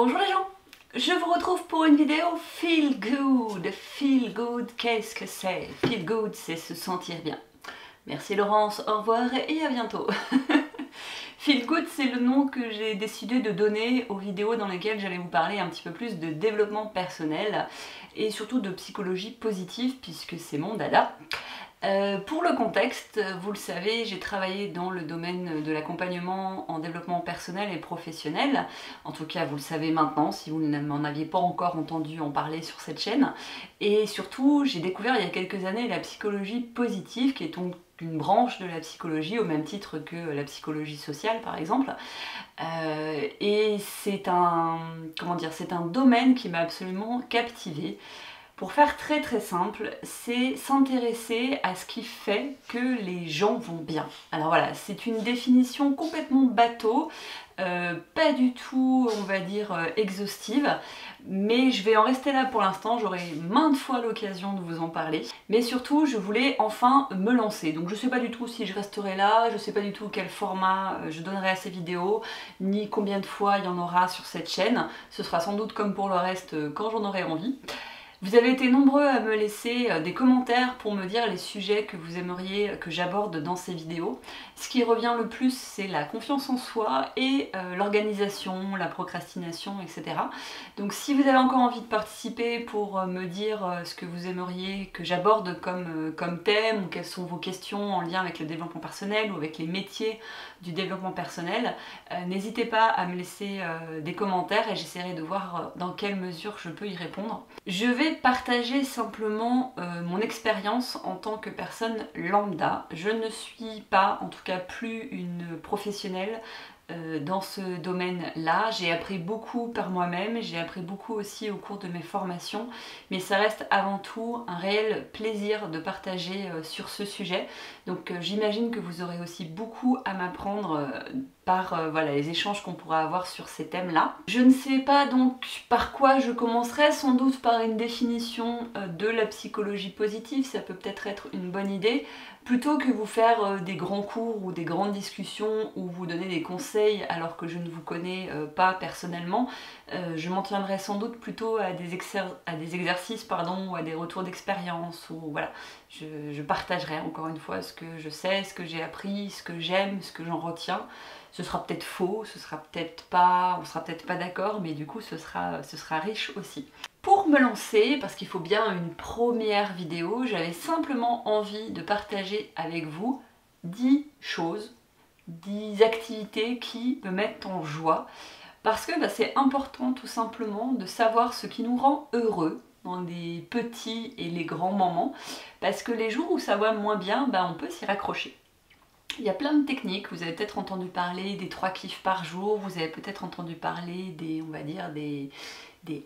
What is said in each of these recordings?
Bonjour les gens, je vous retrouve pour une vidéo Feel Good. Feel Good, qu'est-ce que c'est? Feel Good, c'est se sentir bien. Merci Laurence, au revoir et à bientôt. Feel Good, c'est le nom que j'ai décidé de donner aux vidéos dans lesquelles j'allais vous parler un petit peu plus de développement personnel et surtout de psychologie positive puisque c'est mon dada. Pour le contexte, vous le savez, j'ai travaillé dans le domaine de l'accompagnement en développement personnel et professionnel. En tout cas, vous le savez maintenant, si vous ne m'en aviez pas encore entendu en parler sur cette chaîne. Et surtout, j'ai découvert il y a quelques années la psychologie positive, qui est donc une branche de la psychologie, au même titre que la psychologie sociale, par exemple. Et c'est un domaine qui m'a absolument captivée. Pour faire très simple, c'est s'intéresser à ce qui fait que les gens vont bien. Alors voilà, c'est une définition complètement bateau, pas du tout, on va dire, exhaustive, mais je vais en rester là pour l'instant, j'aurai maintes fois l'occasion de vous en parler. Mais surtout, je voulais enfin me lancer, donc je sais pas du tout si je resterai là, je sais pas du tout quel format je donnerai à ces vidéos, ni combien de fois il y en aura sur cette chaîne. Ce sera sans doute comme pour le reste quand j'en aurai envie. Vous avez été nombreux à me laisser des commentaires pour me dire les sujets que vous aimeriez que j'aborde dans ces vidéos. Ce qui revient le plus, c'est la confiance en soi et l'organisation, la procrastination, etc. Donc si vous avez encore envie de participer pour me dire ce que vous aimeriez que j'aborde comme thème, ou quelles sont vos questions en lien avec le développement personnel ou avec les métiers du développement personnel, n'hésitez pas à me laisser des commentaires et j'essaierai de voir dans quelle mesure je peux y répondre. Je vais partager simplement mon expérience en tant que personne lambda. Je ne suis pas, en tout cas plus une professionnelle dans ce domaine-là. J'ai appris beaucoup par moi-même, j'ai appris beaucoup aussi au cours de mes formations, mais ça reste avant tout un réel plaisir de partager sur ce sujet. Donc j'imagine que vous aurez aussi beaucoup à m'apprendre par voilà, les échanges qu'on pourra avoir sur ces thèmes-là. Je ne sais pas donc par quoi je commencerai, sans doute par une définition de la psychologie positive, ça peut peut-être être une bonne idée. Plutôt que vous faire des grands cours ou des grandes discussions ou vous donner des conseils alors que je ne vous connais pas personnellement, je m'en tiendrai sans doute plutôt à des exercices ou à des retours d'expérience. Ou voilà, je partagerai encore une fois ce que je sais, ce que j'ai appris, ce que j'aime, ce que j'en retiens. Ce sera peut-être faux, ce sera peut-être pas, on sera peut-être pas d'accord, mais du coup ce sera riche aussi. Pour me lancer, parce qu'il faut bien une première vidéo, j'avais simplement envie de partager avec vous 10 choses, 10 activités qui me mettent en joie. Parce que c'est important tout simplement de savoir ce qui nous rend heureux dans les petits et les grands moments. Parce que les jours où ça va moins bien, on peut s'y raccrocher. Il y a plein de techniques, vous avez peut-être entendu parler des 3 kiffs par jour, vous avez peut-être entendu parler des, on va dire, des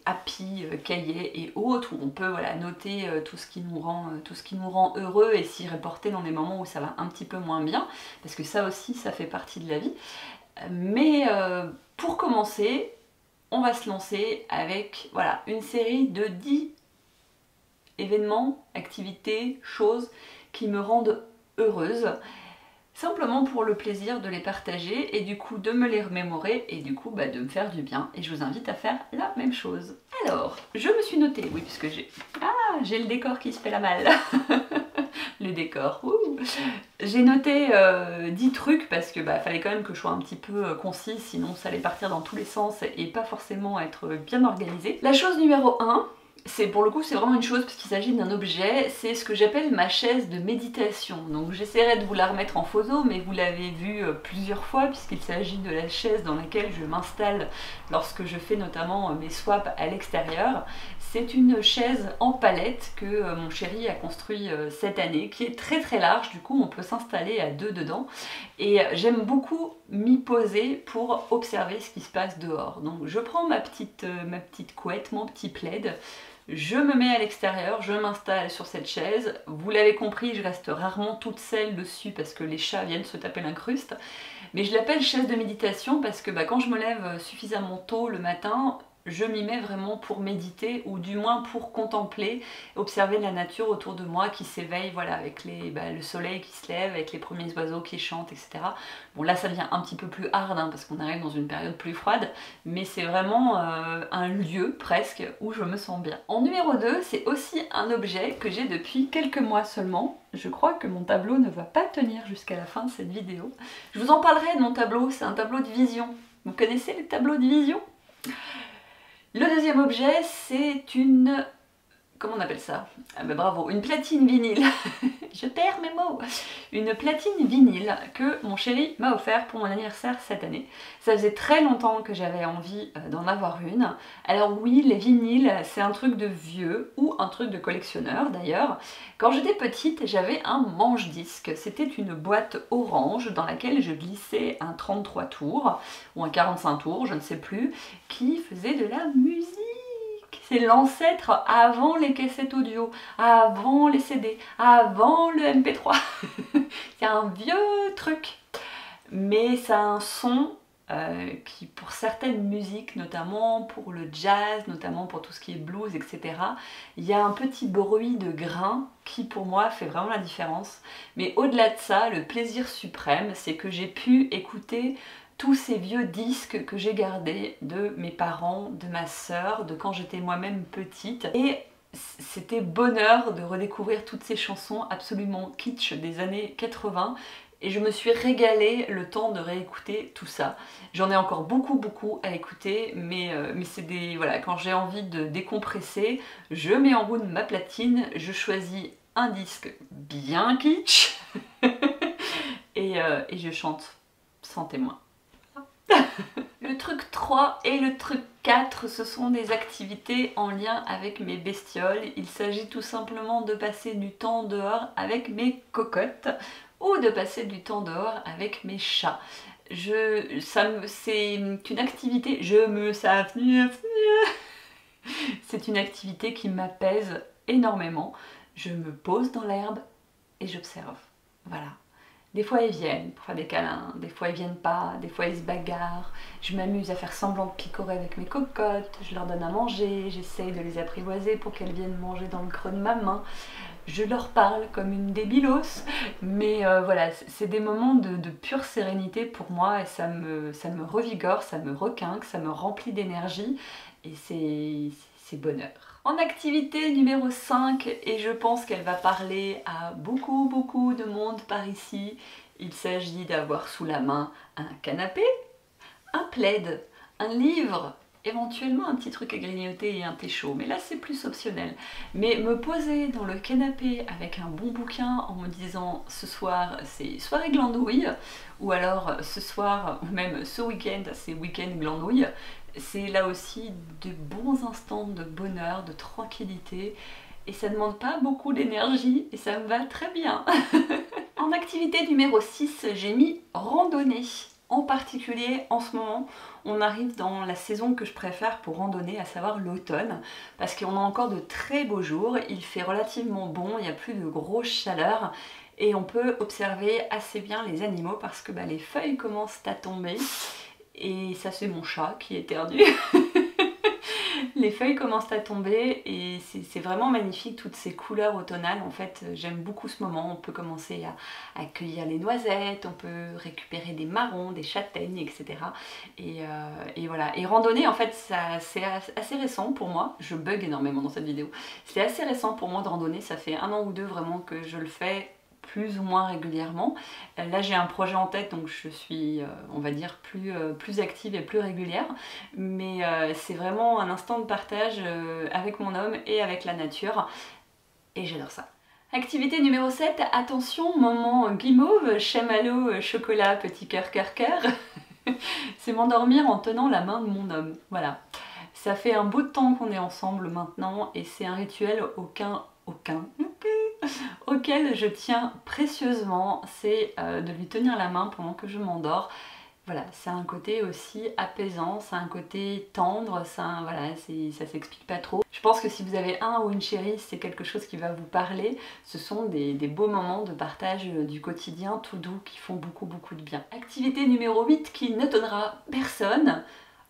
happy cahiers et autres, où on peut voilà, noter tout ce qui nous rend heureux et s'y reporter dans des moments où ça va un petit peu moins bien, parce que ça aussi, ça fait partie de la vie. Mais pour commencer, on va se lancer avec voilà, une série de 10 événements, activités, choses qui me rendent heureuse. Simplement pour le plaisir de les partager et du coup de me les remémorer et du coup de me faire du bien. Et je vous invite à faire la même chose. Alors, je me suis notée, oui, puisque j'ai le décor qui se fait la malle. Le décor, j'ai noté 10 trucs parce que fallait quand même que je sois un petit peu concise, sinon ça allait partir dans tous les sens et pas forcément être bien organisé. La chose numéro 1, pour le coup c'est vraiment une chose parce qu'il s'agit d'un objet, c'est ce que j'appelle ma chaise de méditation. Donc j'essaierai de vous la remettre en photo, mais vous l'avez vu plusieurs fois puisqu'il s'agit de la chaise dans laquelle je m'installe lorsque je fais notamment mes swaps à l'extérieur. C'est une chaise en palette que mon chéri a construit cette année, qui est très large, du coup on peut s'installer à 2 dedans. Et j'aime beaucoup m'y poser pour observer ce qui se passe dehors. Donc je prends ma petite couette, mon petit plaid, je me mets à l'extérieur, je m'installe sur cette chaise. Vous l'avez compris, je reste rarement toute seule dessus parce que les chats viennent se taper l'incruste. Mais je l'appelle chaise de méditation parce que quand je me lève suffisamment tôt le matin, je m'y mets vraiment pour méditer ou du moins pour contempler, observer la nature autour de moi qui s'éveille, voilà, avec le soleil qui se lève, avec les premiers oiseaux qui chantent, etc. Bon là ça devient un petit peu plus hard hein, parce qu'on arrive dans une période plus froide, mais c'est vraiment un lieu presque où je me sens bien. En numéro 2, c'est aussi un objet que j'ai depuis quelques mois seulement. Je crois que mon tableau ne va pas tenir jusqu'à la fin de cette vidéo. Je vous en parlerai de mon tableau, c'est un tableau de vision. Vous connaissez les tableaux de vision? Le deuxième objet, c'est une... Comment on appelle ça? Ah ben bravo, une platine vinyle. Je perds mes mots. Une platine vinyle que mon chéri m'a offert pour mon anniversaire cette année. Ça faisait très longtemps que j'avais envie d'en avoir une. Alors oui, les vinyles, c'est un truc de vieux ou un truc de collectionneur d'ailleurs. Quand j'étais petite, j'avais un manche-disque. C'était une boîte orange dans laquelle je glissais un 33 tours ou un 45 tours, je ne sais plus, qui faisait de la musique. C'est l'ancêtre avant les cassettes audio, avant les CD, avant le MP3. C'est un vieux truc. Mais ça a un son qui, pour certaines musiques, notamment pour le jazz, notamment pour tout ce qui est blues, etc., il y a un petit bruit de grain qui, pour moi, fait vraiment la différence. Mais au-delà de ça, le plaisir suprême, c'est que j'ai pu écouter tous ces vieux disques que j'ai gardés de mes parents, de ma sœur, de quand j'étais moi-même petite. Et c'était bonheur de redécouvrir toutes ces chansons absolument kitsch des années 80. Et je me suis régalée le temps de réécouter tout ça. J'en ai encore beaucoup à écouter, mais c'est des... Voilà, quand j'ai envie de décompresser, je mets en route ma platine, je choisis un disque bien kitsch et je chante sans témoin. Le truc 3 et le truc 4, ce sont des activités en lien avec mes bestioles. Il s'agit tout simplement de passer du temps dehors avec mes cocottes ou de passer du temps dehors avec mes chats. C'est une activité, c'est une activité qui m'apaise énormément. Je me pose dans l'herbe et j'observe. Voilà. Des fois ils viennent pour faire des câlins, des fois ils viennent pas, des fois ils se bagarrent. Je m'amuse à faire semblant de picorer avec mes cocottes, je leur donne à manger, j'essaye de les apprivoiser pour qu'elles viennent manger dans le creux de ma main. Je leur parle comme une débilos, mais voilà, c'est des moments de pure sérénité pour moi et ça me revigore, ça me requinque, ça me remplit d'énergie et c'est bonheur. En activité numéro 5, et je pense qu'elle va parler à beaucoup de monde par ici, il s'agit d'avoir sous la main un canapé, un plaid, un livre, éventuellement un petit truc à grignoter et un thé chaud, mais là c'est plus optionnel. Mais me poser dans le canapé avec un bon bouquin en me disant ce soir c'est soirée glandouille, ou alors ce soir, ou même ce week-end c'est week-end glandouille, c'est là aussi de bons instants de bonheur, de tranquillité, et ça ne demande pas beaucoup d'énergie et ça me va très bien. En activité numéro 6, j'ai mis randonnée. En particulier, en ce moment, on arrive dans la saison que je préfère pour randonner, à savoir l'automne, parce qu'on a encore de très beaux jours, il fait relativement bon, il n'y a plus de grosse chaleur, et on peut observer assez bien les animaux parce que les feuilles commencent à tomber. Et ça c'est mon chat qui éternue. Les feuilles commencent à tomber et c'est vraiment magnifique, toutes ces couleurs automnales. En fait, j'aime beaucoup ce moment. On peut commencer à cueillir les noisettes, on peut récupérer des marrons, des châtaignes, etc. Et voilà. Et randonner, en fait, c'est assez récent pour moi. Je bug énormément dans cette vidéo. C'est assez récent pour moi de randonner. Ça fait 1 an ou 2 vraiment que je le fais plus ou moins régulièrement. Là j'ai un projet en tête donc je suis on va dire plus active et plus régulière, mais c'est vraiment un instant de partage avec mon homme et avec la nature et j'adore ça. Activité numéro 7, attention, moment guimauve, chamallow, chocolat, petit cœur cœur cœur. C'est m'endormir en tenant la main de mon homme, voilà. Ça fait un bout de temps qu'on est ensemble maintenant et c'est un rituel auquel je tiens précieusement, c'est de lui tenir la main pendant que je m'endors. Voilà, c'est un côté aussi apaisant, c'est un côté tendre, voilà, ça s'explique pas trop. Je pense que si vous avez un ou une chérie, c'est quelque chose qui va vous parler. Ce sont des beaux moments de partage du quotidien tout doux qui font beaucoup de bien. Activité numéro 8 qui n'étonnera personne.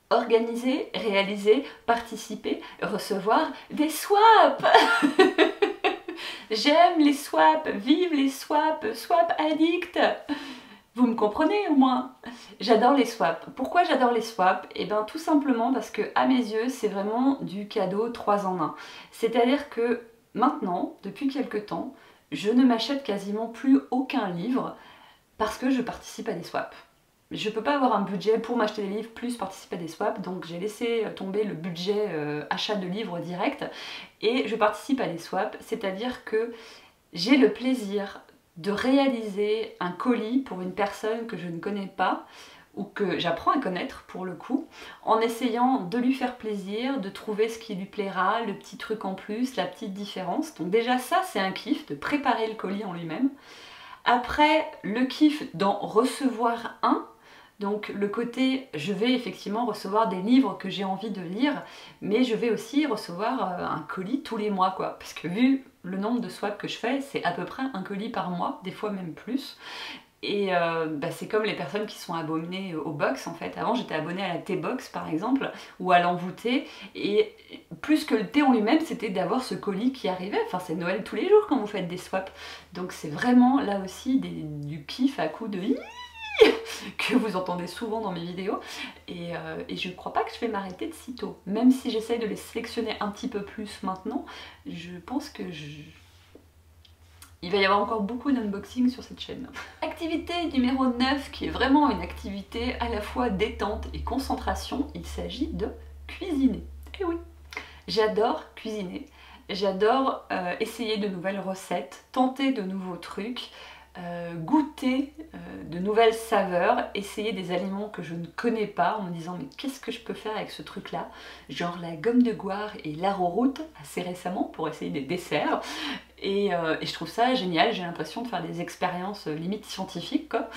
organiser, réaliser, participer, recevoir des swaps. J'aime les swaps, vive les swaps, swap addict. Vous me comprenez au moins? J'adore les swaps. Pourquoi j'adore les swaps? Eh bien tout simplement parce que à mes yeux c'est vraiment du cadeau 3 en 1. C'est-à-dire que maintenant, depuis quelques temps, je ne m'achète quasiment plus aucun livre parce que je participe à des swaps. Je peux pas avoir un budget pour m'acheter des livres plus participer à des swaps, donc j'ai laissé tomber le budget achat de livres direct et je participe à des swaps, c'est-à-dire que j'ai le plaisir de réaliser un colis pour une personne que je ne connais pas ou que j'apprends à connaître pour le coup, en essayant de lui faire plaisir, de trouver ce qui lui plaira, le petit truc en plus, la petite différence. Donc déjà ça c'est un kiff de préparer le colis en lui-même. Après le kiff d'en recevoir un. Donc le côté, je vais effectivement recevoir des livres que j'ai envie de lire, mais je vais aussi recevoir un colis tous les mois, quoi. Parce que vu le nombre de swaps que je fais, c'est à peu près un colis par mois, des fois même plus. Et c'est comme les personnes qui sont abonnées au box en fait. Avant j'étais abonnée à la T-Box par exemple, ou à l'envoûté, et plus que le thé en lui-même, c'était d'avoir ce colis qui arrivait. Enfin c'est Noël tous les jours quand vous faites des swaps. Donc c'est vraiment là aussi du kiff à coup de que vous entendez souvent dans mes vidéos et je crois pas que je vais m'arrêter de sitôt, même si j'essaye de les sélectionner un petit peu plus maintenant. Je pense que il va y avoir encore beaucoup d'unboxing sur cette chaîne. Activité numéro 9 qui est vraiment une activité à la fois détente et concentration, il s'agit de cuisiner. Et oui, j'adore cuisiner, j'adore essayer de nouvelles recettes, tenter de nouveaux trucs, goûter de nouvelles saveurs, essayer des aliments que je ne connais pas en me disant mais qu'est-ce que je peux faire avec ce truc là, genre la gomme de goire et l'arrowroot assez récemment pour essayer des desserts et je trouve ça génial, j'ai l'impression de faire des expériences limite scientifiques quoi.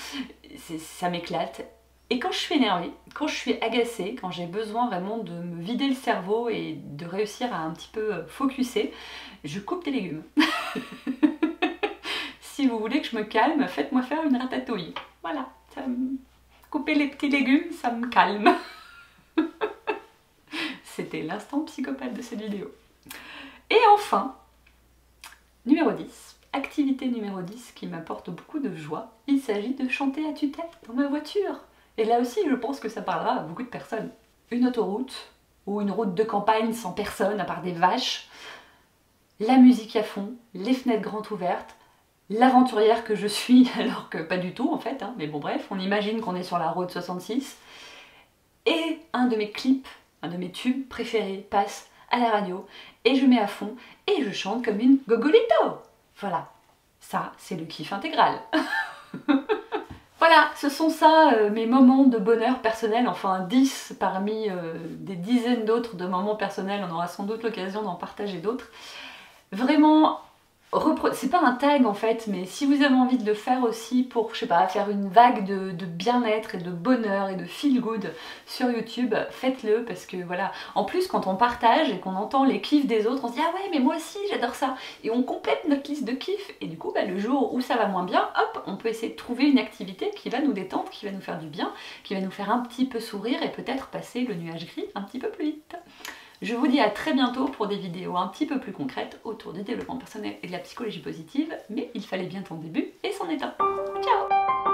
Ça m'éclate. Et quand je suis énervée, quand je suis agacée, quand j'ai besoin vraiment de me vider le cerveau et de réussir à un petit peu focuser, je coupe des légumes. Si vous voulez que je me calme, faites-moi faire une ratatouille. Voilà, couper les petits légumes, ça me calme. C'était l'instant psychopathe de cette vidéo. Et enfin, numéro 10, activité numéro 10 qui m'apporte beaucoup de joie, il s'agit de chanter à tue-tête dans ma voiture. Et là aussi, je pense que ça parlera à beaucoup de personnes. Une autoroute ou une route de campagne sans personne à part des vaches, la musique à fond, les fenêtres grandes ouvertes, l'aventurière que je suis, alors que pas du tout en fait, hein, mais bon bref, on imagine qu'on est sur la route 66, et un de mes clips, un de mes tubes préférés passe à la radio, et je mets à fond, et je chante comme une gogolito. Voilà, ça c'est le kiff intégral. Voilà, ce sont ça mes moments de bonheur personnel, enfin 10 parmi des dizaines d'autres de moments personnels, on aura sans doute l'occasion d'en partager d'autres. Vraiment, c'est pas un tag en fait, mais si vous avez envie de le faire aussi pour, je sais pas, faire une vague de bien-être et de bonheur et de feel good sur YouTube, faites-le parce que voilà, en plus quand on partage et qu'on entend les kiffs des autres, on se dit ah ouais mais moi aussi j'adore ça, et on complète notre liste de kiffs, et du coup le jour où ça va moins bien, hop, on peut essayer de trouver une activité qui va nous détendre, qui va nous faire du bien, qui va nous faire un petit peu sourire et peut-être passer le nuage gris un petit peu plus vite. Je vous dis à très bientôt pour des vidéos un petit peu plus concrètes autour du développement personnel et de la psychologie positive, mais il fallait bien ton début et c'en est un. Ciao!